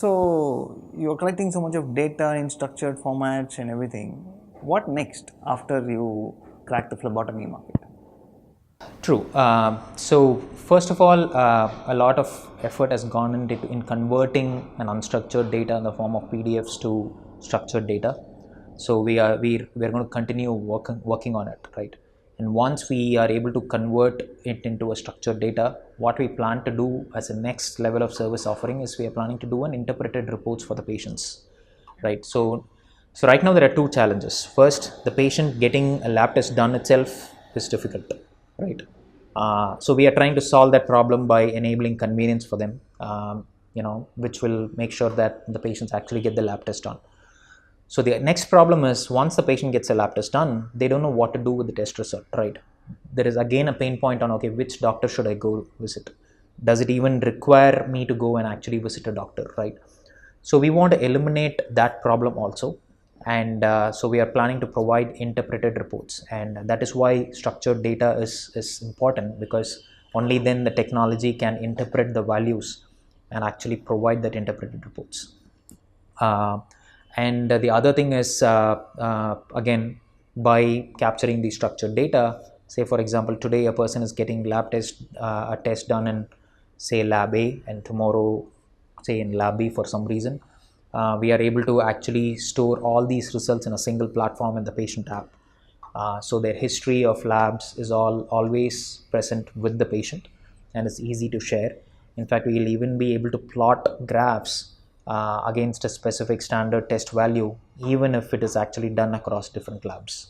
So you're collecting so much of data in structured formats and everything. What next after you crack the phlebotomy market? True. So first of all, a lot of effort has gone into in converting an unstructured data in the form of PDFs to structured data. So we're going to continue working on it, right? And once we are able to convert it into a structured data, what we plan to do as a next level of service offering is we are planning to do an interpreted reports for the patients, right? So right now there are two challenges. First, the patient getting a lab test done itself is difficult, right? So we are trying to solve that problem by enabling convenience for them, which will make sure that the patients actually get the lab test done. So the next problem is once the patient gets a lab test done, they don't know what to do with the test result, right? There is again a pain point on, okay, which doctor should I go visit? Does it even require me to go and actually visit a doctor, right? So we want to eliminate that problem also. And so we are planning to provide interpreted reports. And that is why structured data is important, because only then the technology can interpret the values and actually provide that interpreted reports. And the other thing is, again, by capturing the structured data, say for example, today a person is getting a test done in say lab A, and tomorrow say in lab B for some reason, we are able to actually store all these results in a single platform in the patient app. So their history of labs is always present with the patient, and it's easy to share. In fact, we will even be able to plot graphs against a specific standard test value, even if it is actually done across different labs.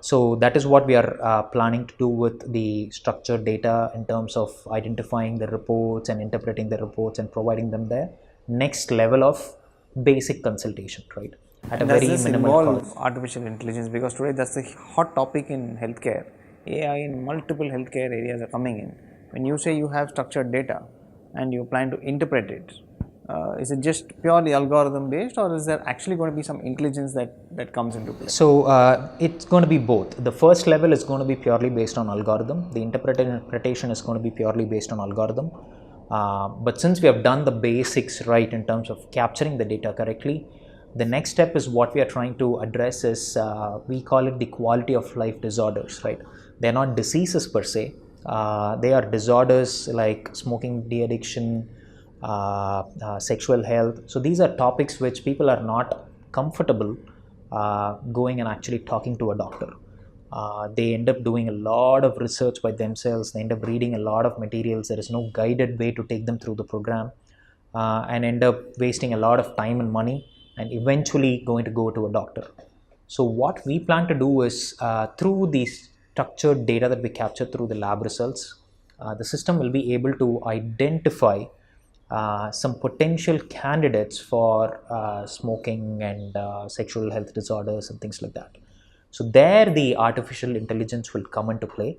So that is what we are planning to do with the structured data in terms of identifying the reports and interpreting the reports and providing them the next level of basic consultation, right? At a And does very this minimal involve cost. artificial intelligence? Because today that's the hot topic in healthcare. AI in multiple healthcare areas are coming in. When you say you have structured data and you plan to interpret it, is it just purely algorithm based, or is there actually going to be some intelligence that comes into play? So it's going to be both. The first level is going to be purely based on algorithm. The interpretation is going to be purely based on algorithm. But since we have done the basics right in terms of capturing the data correctly, the next step is what we are trying to address is we call it the quality of life disorders, right? They're not diseases per se. They are disorders like smoking de-addiction, sexual health. So these are topics which people are not comfortable going and actually talking to a doctor. They end up doing a lot of research by themselves. They end up reading a lot of materials. There is no guided way to take them through the program, and end up wasting a lot of time and money, and eventually going to go to a doctor. So what we plan to do is through the structured data that we capture through the lab results, the system will be able to identify some potential candidates for smoking and sexual health disorders and things like that. So there the artificial intelligence will come into play.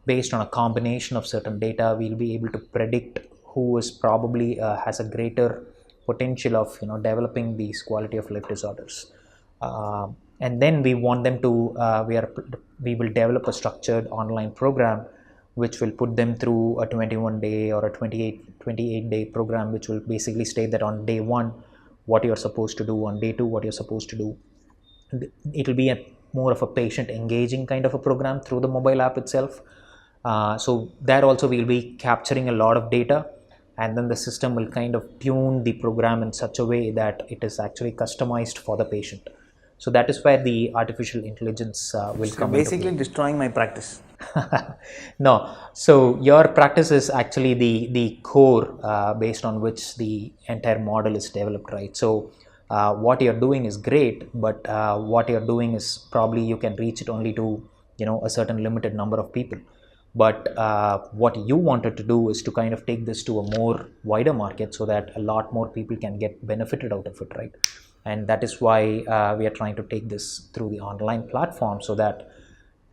Based on a combination of certain data, we'll be able to predict who is probably has a greater potential of developing these quality of life disorders. And then we want them to we will develop a structured online program which will put them through a 21-day or a 28-day program, which will basically state that on day 1 what you're supposed to do, on day 2 what you're supposed to do. It will be more of a patient engaging kind of a program through the mobile app itself. So there also we will be capturing a lot of data, and then the system will kind of tune the program in such a way that it is actually customized for the patient. So that is where the artificial intelligence will So come into basically play. destroying my practice. No, so your practice is actually the core based on which the entire model is developed, right? So what you're doing is great, but what you're doing is probably you can reach it only to a certain limited number of people. But what you wanted to do is to kind of take this to a more wider market so that a lot more people can get benefited out of it, right? And that is why we are trying to take this through the online platform so that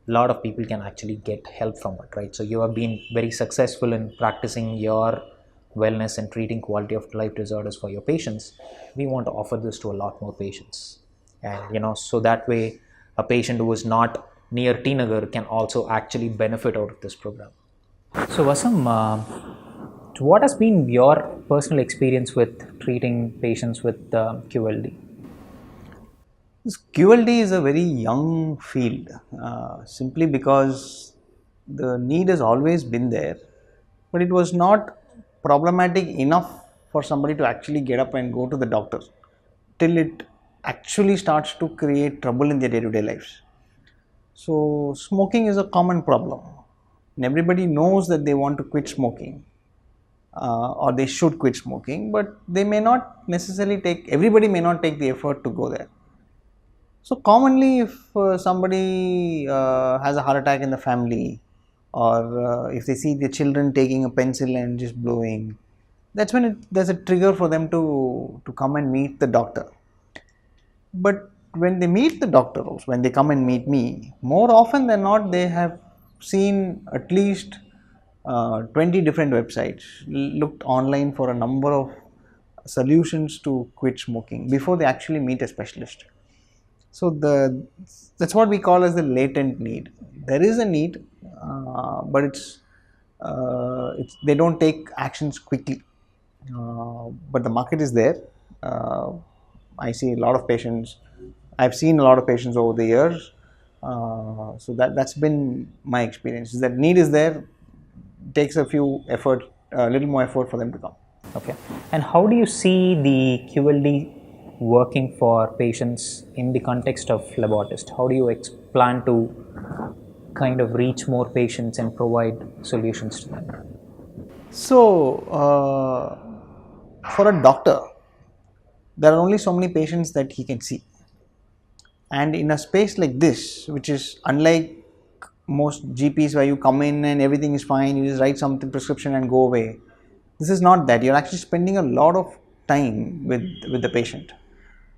a lot of people can actually get help from it, right? So you have been very successful in practicing your wellness and treating quality of life disorders for your patients. We want to offer this to a lot more patients, and so that way a patient who is not near Tinagar can also actually benefit out of this program. So Vasam, So what has been your personal experience with treating patients with QLD? This QLD is a very young field, simply because the need has always been there, but it was not problematic enough for somebody to actually get up and go to the doctor till it actually starts to create trouble in their day-to-day lives. So, smoking is a common problem, and everybody knows that they want to quit smoking, or they should quit smoking, but they may not necessarily everybody may not take the effort to go there. So commonly, if somebody has a heart attack in the family, or if they see their children taking a pencil and just blowing, that's when there's a trigger for them to come and meet the doctor. But when they meet the doctor, also when they come and meet me, more often than not, they have seen at least 20 different websites, looked online for a number of solutions to quit smoking before they actually meet a specialist. So that's what we call as the latent need. There is a need, but they don't take actions quickly. But the market is there. I see a lot of patients. I've seen a lot of patients over the years. So that's been my experience. Is that need is there. Takes a little more effort for them to come. Okay. And how do you see the QLD working for patients in the context of phlebotomist? How do you plan to kind of reach more patients and provide solutions to them? So, for a doctor, there are only so many patients that he can see, and in a space like this, which is unlike most GPs where you come in and everything is fine, you just write something prescription and go away. This is not that. You're actually spending a lot of time with the patient.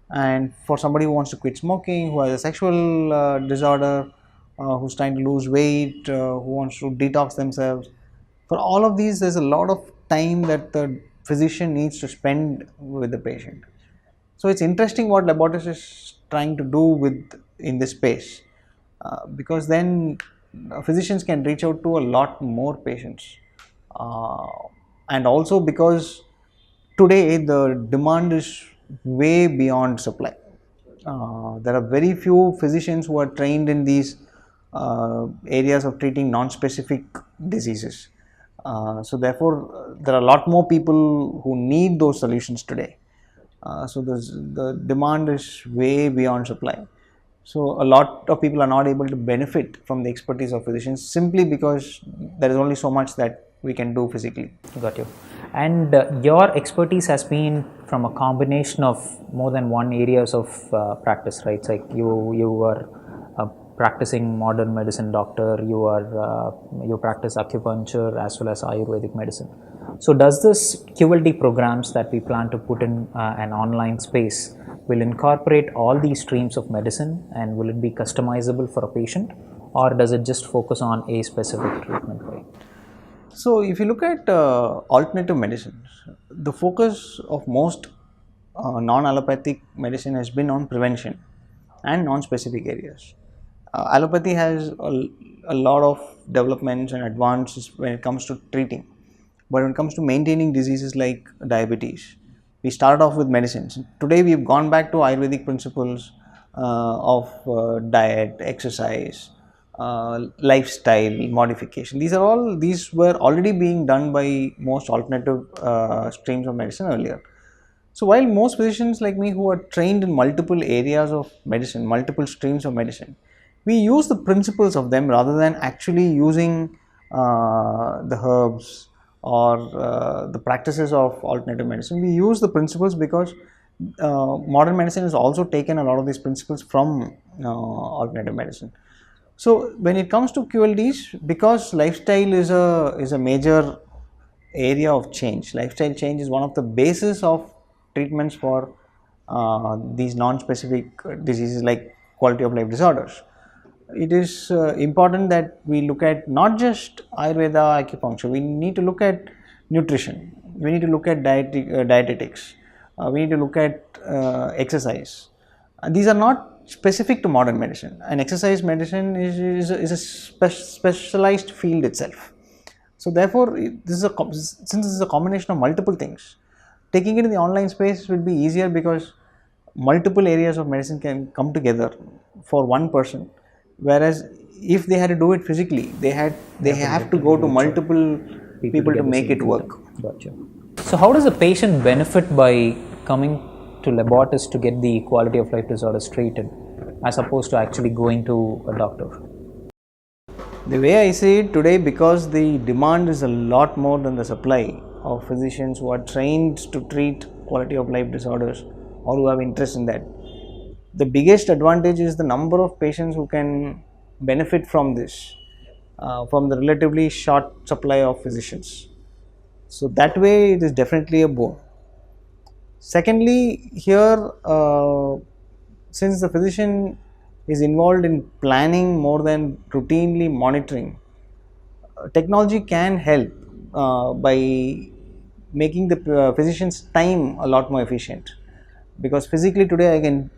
And for somebody who wants to quit smoking, who has a sexual disorder, who's trying to lose weight, who wants to detox themselves, for all of these, there's a lot of time that the physician needs to spend with the patient. So it's interesting what laboratories is trying to do in this space, because then physicians can reach out to a lot more patients, and also because today the demand is way beyond supply. There are very few physicians who are trained in these areas of treating non-specific diseases. So therefore, there are a lot more people who need those solutions today. So the demand is way beyond supply. So a lot of people are not able to benefit from the expertise of physicians simply because there is only so much that we can do physically. Got you. And your expertise has been from a combination of more than one areas of practice, right? It's like you were a practicing modern medicine doctor, you practice acupuncture as well as Ayurvedic medicine. So does this QLD programs that we plan to put in an online space will incorporate all these streams of medicine, and will it be customizable for a patient, or does it just focus on a specific treatment way? So if you look at alternative medicines, the focus of most non-allopathic medicine has been on prevention and non-specific areas. Allopathy has a lot of developments and advances when it comes to treating, but when it comes to maintaining diseases like diabetes, we started off with medicines. Today we've gone back to Ayurvedic principles of diet, exercise, lifestyle modification. These were already being done by most alternative streams of medicine earlier. So while most physicians like me who are trained in multiple areas of medicine, multiple streams of medicine, we use the principles of them rather than actually using the herbs or the practices of alternative medicine. We use the principles because modern medicine has also taken a lot of these principles from alternative medicine. So when it comes to QLDs, because lifestyle is a major area of change, lifestyle change is one of the basis of treatments for these non-specific diseases like quality of life disorders. It is important that we look at not just Ayurveda, acupuncture. We need to look at nutrition. We need to look at dietetics. We need to look at exercise. These are not specific to modern medicine. And exercise medicine is a specialized field itself. So therefore, since this is a combination of multiple things, taking it in the online space will be easier because multiple areas of medicine can come together for one person, whereas if they had to do it physically, they have to go to multiple people to make it work. Gotcha. So how does a patient benefit by coming to Laboratoris to get the quality of life disorders treated, as opposed to actually going to a doctor? The way I see it today, because the demand is a lot more than the supply of physicians who are trained to treat quality of life disorders or who have interest in that, the biggest advantage is the number of patients who can benefit from this, from the relatively short supply of physicians. So that way it is definitely a boon. Secondly, here since the physician is involved in planning more than routinely monitoring, technology can help by making the physician's time a lot more efficient, because physically today I can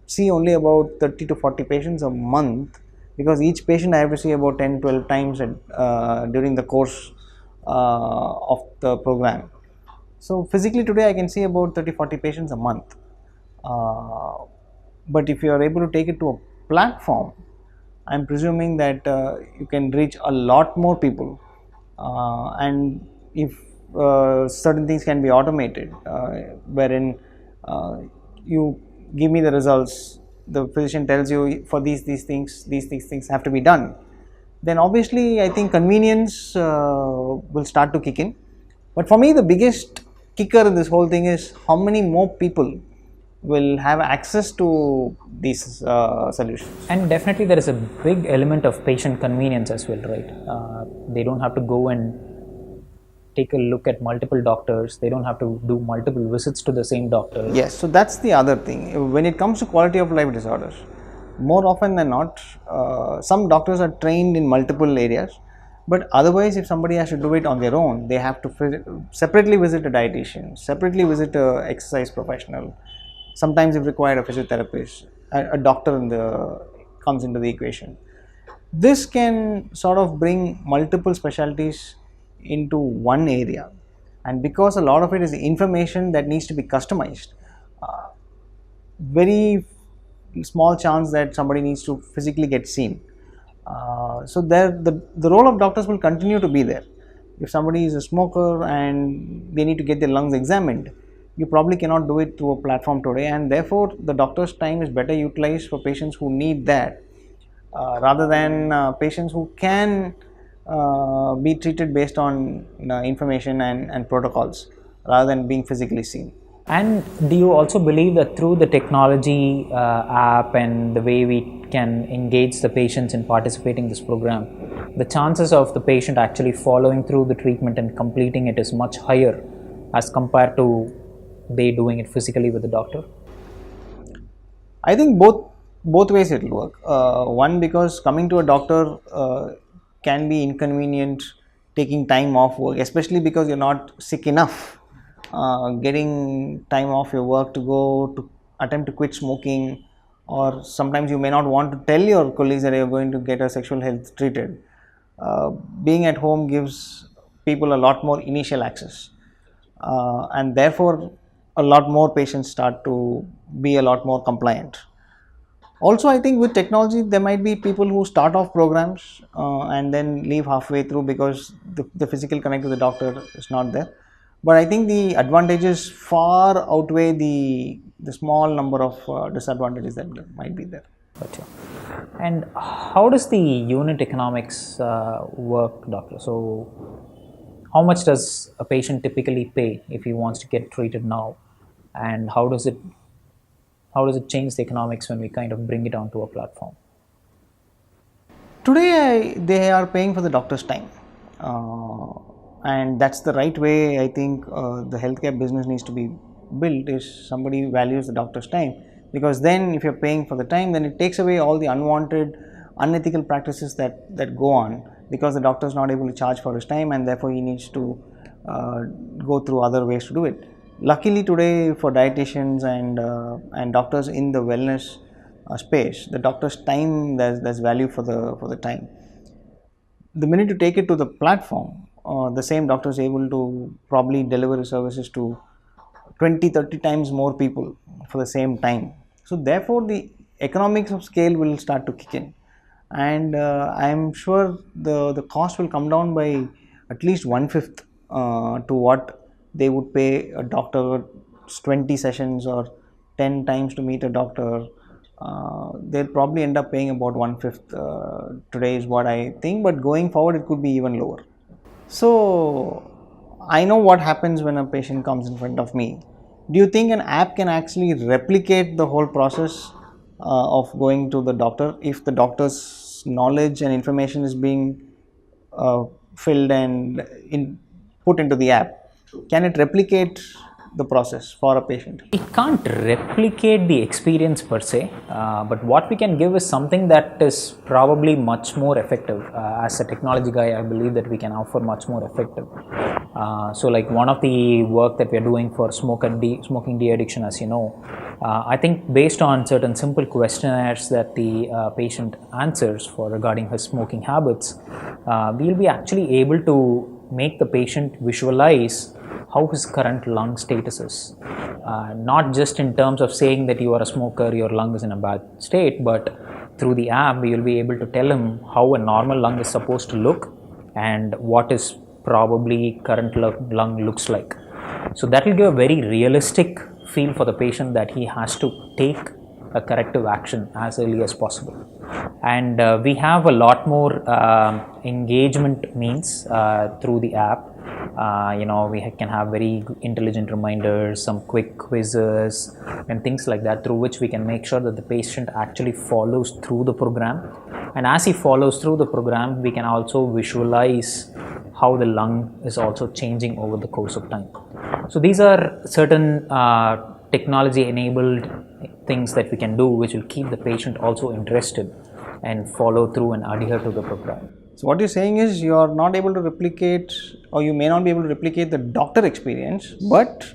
see only about 30 to 40 patients a month, because each patient I have to see about 10-12 times during the course of the program. So physically today I can see about 30-40 patients a month, but if you are able to take it to a platform, I am presuming that you can reach a lot more people, and if certain things can be automated, wherein you give me the results, the physician tells you for these things have to be done, then obviously I think convenience will start to kick in. But for me, the biggest kicker in this whole thing is how many more people will have access to these solutions. And definitely there is a big element of patient convenience as well, right? They don't have to go and take a look at multiple doctors. They don't have to do multiple visits to the same doctor. Yes, so that's the other thing. When it comes to quality of life disorders, more often than not, some doctors are trained in multiple areas, but otherwise if somebody has to do it on their own, they have to separately visit a dietitian, separately visit a exercise professional, sometimes if required a physiotherapist, a doctor comes into the equation. This can sort of bring multiple specialties into one area, and because a lot of it is information that needs to be customized, very small chance that somebody needs to physically get seen. So the role of doctors will continue to be there. If somebody is a smoker and they need to get their lungs examined, you probably cannot do it through a platform today, and therefore the doctor's time is better utilized for patients who need that, rather than patients who can be treated based on information and protocols rather than being physically seen. And do you also believe that through the technology app and the way we can engage the patients in participating in this program, the chances of the patient actually following through the treatment and completing it is much higher as compared to they doing it physically with the doctor? I think both ways it will work. One, because coming to a doctor can be inconvenient, taking time off work, especially because you're not sick enough. Getting time off your work to go to attempt to quit smoking, or sometimes you may not want to tell your colleagues that you're going to get a sexual health treated. Being at home gives people a lot more initial access, and therefore a lot more patients start to be a lot more compliant. Also, I think with technology there might be people who start off programs and then leave halfway through because the physical connect to the doctor is not there. But I think the advantages far outweigh the small number of disadvantages that might be there. Gotcha. And how does the unit economics work, doctor? So how much does a patient typically pay if he wants to get treated now, and how does it change the economics when we kind of bring it onto a platform? Today they are paying for the doctor's time, and that's the right way. I think the healthcare business needs to be built, is somebody values the doctor's time, because then if you're paying for the time, then it takes away all the unwanted, unethical practices that go on, because the doctor is not able to charge for his time and therefore he needs to go through other ways to do it. Luckily today, for dietitians and doctors in the wellness space, the doctor's time, there's value for the time. The minute you take it to the platform, the same doctor is able to probably deliver his services to 20-30 times more people for the same time. So therefore the economics of scale will start to kick in, and I am sure the cost will come down by at least 1/5 to what they would pay a doctor 20 sessions or 10 times to meet a doctor. They'll probably end up paying about 1/5 today is what I think, but going forward it could be even lower. So I know what happens when a patient comes in front of me. Do you think an app can actually replicate the whole process of going to the doctor if the doctor's knowledge and information is being filled and put into the app? Can it replicate the process for a patient? It can't replicate the experience per se, but what we can give is something that is probably much more effective. As a technology guy, I believe that we can offer much more effective. So like one of the work that we are doing for smoking de-addiction, as you know, I think based on certain simple questionnaires that the patient answers for regarding his smoking habits, we'll be actually able to make the patient visualize how his current lung status is. Not just in terms of saying that you are a smoker, your lung is in a bad state, but through the app we will be able to tell him how a normal lung is supposed to look and what his probably current lung looks like. So that will give a very realistic feel for the patient that he has to take a corrective action as early as possible. And we have a lot more engagement means through the app. We can have very intelligent reminders, some quick quizzes and things like that, through which we can make sure that the patient actually follows through the program. And as he follows through the program, we can also visualize how the lung is also changing over the course of time. So these are certain technology enabled things that we can do, which will keep the patient also interested and follow through and adhere to the program. So what you're saying is you are not able to replicate, or you may not be able to replicate the doctor experience, but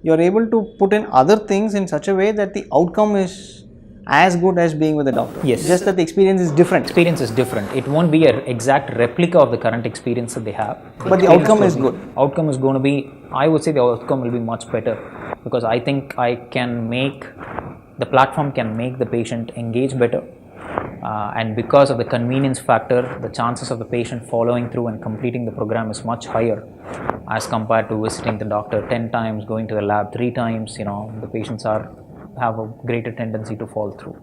you're able to put in other things in such a way that the outcome is as good as being with the doctor. Yes. Just that the experience is different. Experience is different. It won't be an exact replica of the current experience that they have. But the outcome is good. Outcome is going to be, I would say the outcome will be much better, because I think the platform can make the patient engage better. And because of the convenience factor, the chances of the patient following through and completing the program is much higher as compared to visiting the doctor 10 times, going to the lab 3 times. The patients have a greater tendency to fall through.